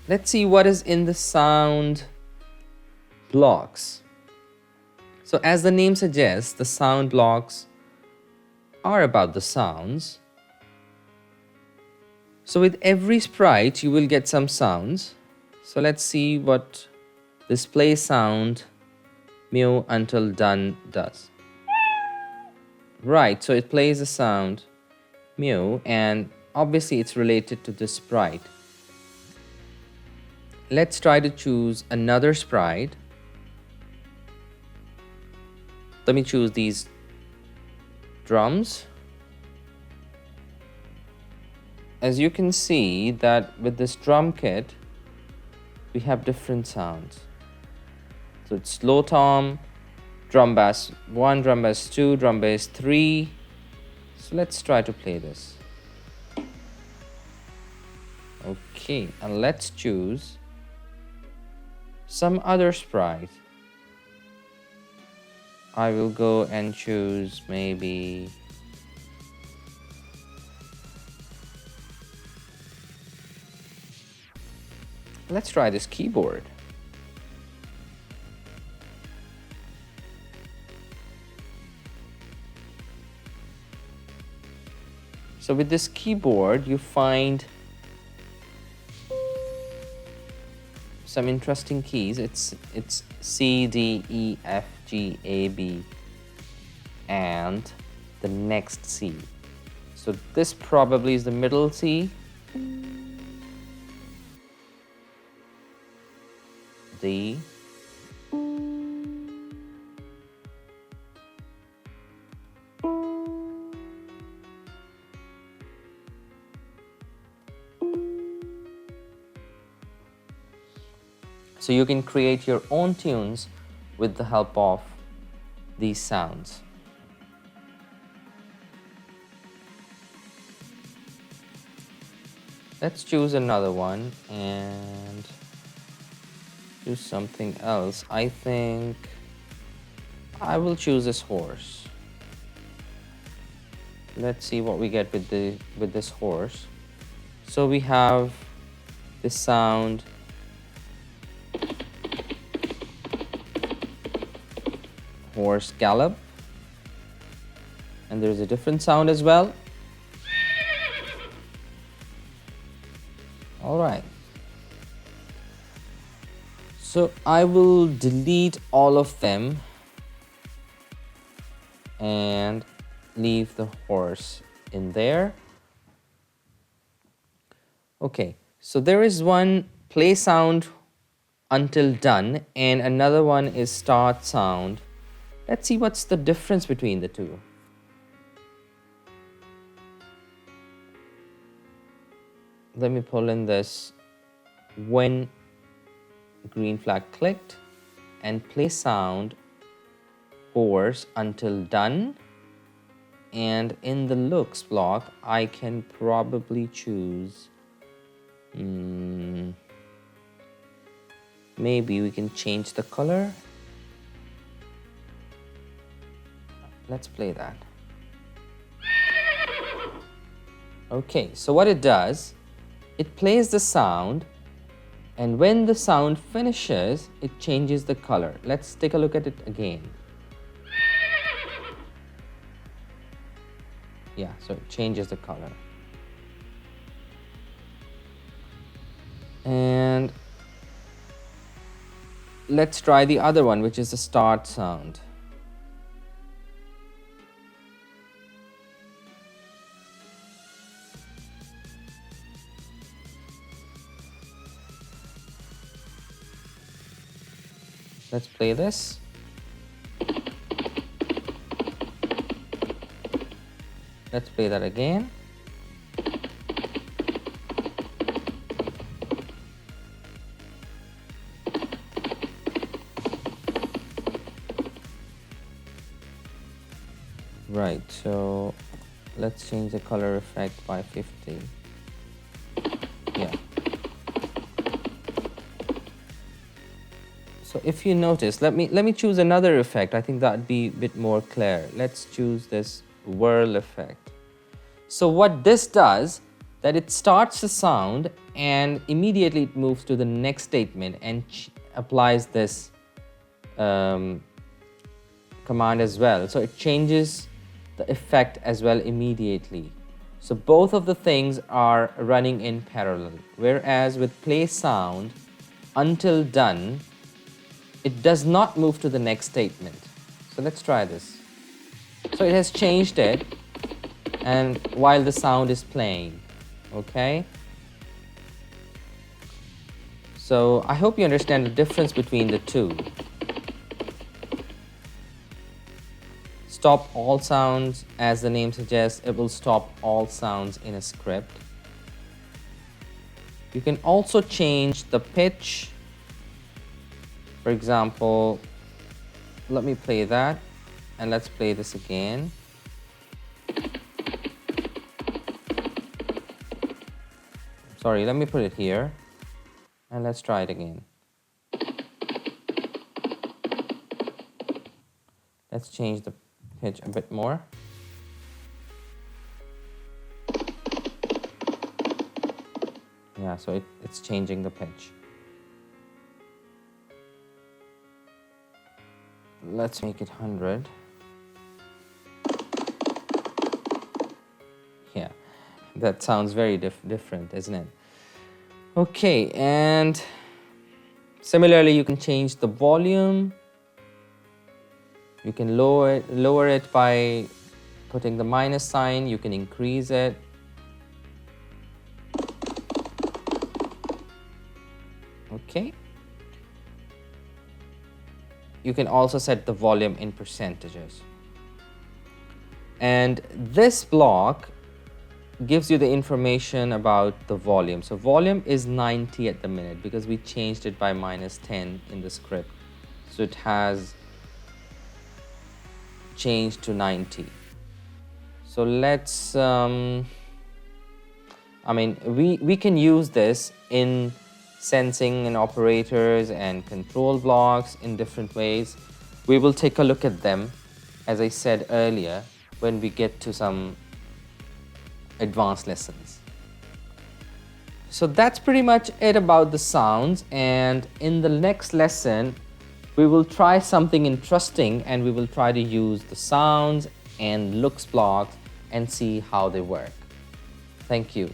Let's see what is in the sound blocks. So as the name suggests, the sound blocks are about the sounds. So with every sprite, you will get some sounds. So let's see what this play sound mew until done does. Right, so it plays the sound mew, and obviously it's related to this sprite. Let's try to choose another sprite. Let me choose these drums. As you can see that with this drum kit, we have different sounds. So it's slow tom, drum bass 1, drum bass 2, drum bass 3. So let's try to play this. Okay, and let's choose some other sprite. I will go and choose maybe let's try this keyboard. So with this keyboard, you find some interesting keys. It's C, D, E, F, G, A, B, and the next C. So this probably is the middle C. D. So you can create your own tunes with the help of these sounds. Let's choose another one and do something else. I think I will choose this horse. Let's see what we get with this horse. So we have this sound. Horse gallop, and there's a different sound as well. All right, so I will delete all of them and leave the horse in there. Okay, so there is one play sound until done and another one is start sound. Let's see what's the difference between the two. Let me pull in this when green flag clicked and play sound horse until done. And in the looks block, I can probably choose, maybe we can change the color. Let's play that. Okay, so what it does, it plays the sound, and when the sound finishes, it changes the color. Let's take a look at it again. Yeah, so it changes the color. And let's try the other one, which is the start sound. Let's play this. Let's play that again. Right, so let's change the color effect by 50. Yeah. So if you notice, let me choose another effect. I think that'd be a bit more clear. Let's choose this whirl effect. So what this does, that it starts the sound and immediately it moves to the next statement and applies this command as well. So it changes the effect as well immediately. So both of the things are running in parallel. Whereas with play sound, until done, it does not move to the next statement. So let's try this. So it has changed it, and while the sound is playing, okay? So I hope you understand the difference between the two. Stop all sounds, as the name suggests, it will stop all sounds in a script. You can also change the pitch. For example, let me play that, and let's play this again. Sorry, let me put it here, and let's try it again. Let's change the pitch a bit more. Yeah, so it's changing the pitch. Let's make it 100. Yeah, that sounds very different, isn't it? Okay, and similarly, you can change the volume. You can lower it by putting the minus sign. You can increase it. Okay. You can also set the volume in percentages. And this block gives you the information about the volume. So volume is 90 at the minute because we changed it by -10 in the script. So it has changed to 90. So let's, we can use this in sensing and operators and control blocks in different ways. We will take a look at them, as I said earlier, when we get to some advanced lessons. So that's pretty much it about the sounds, and in the next lesson we will try something interesting, and we will try to use the sounds and looks blocks and see how they work. Thank you.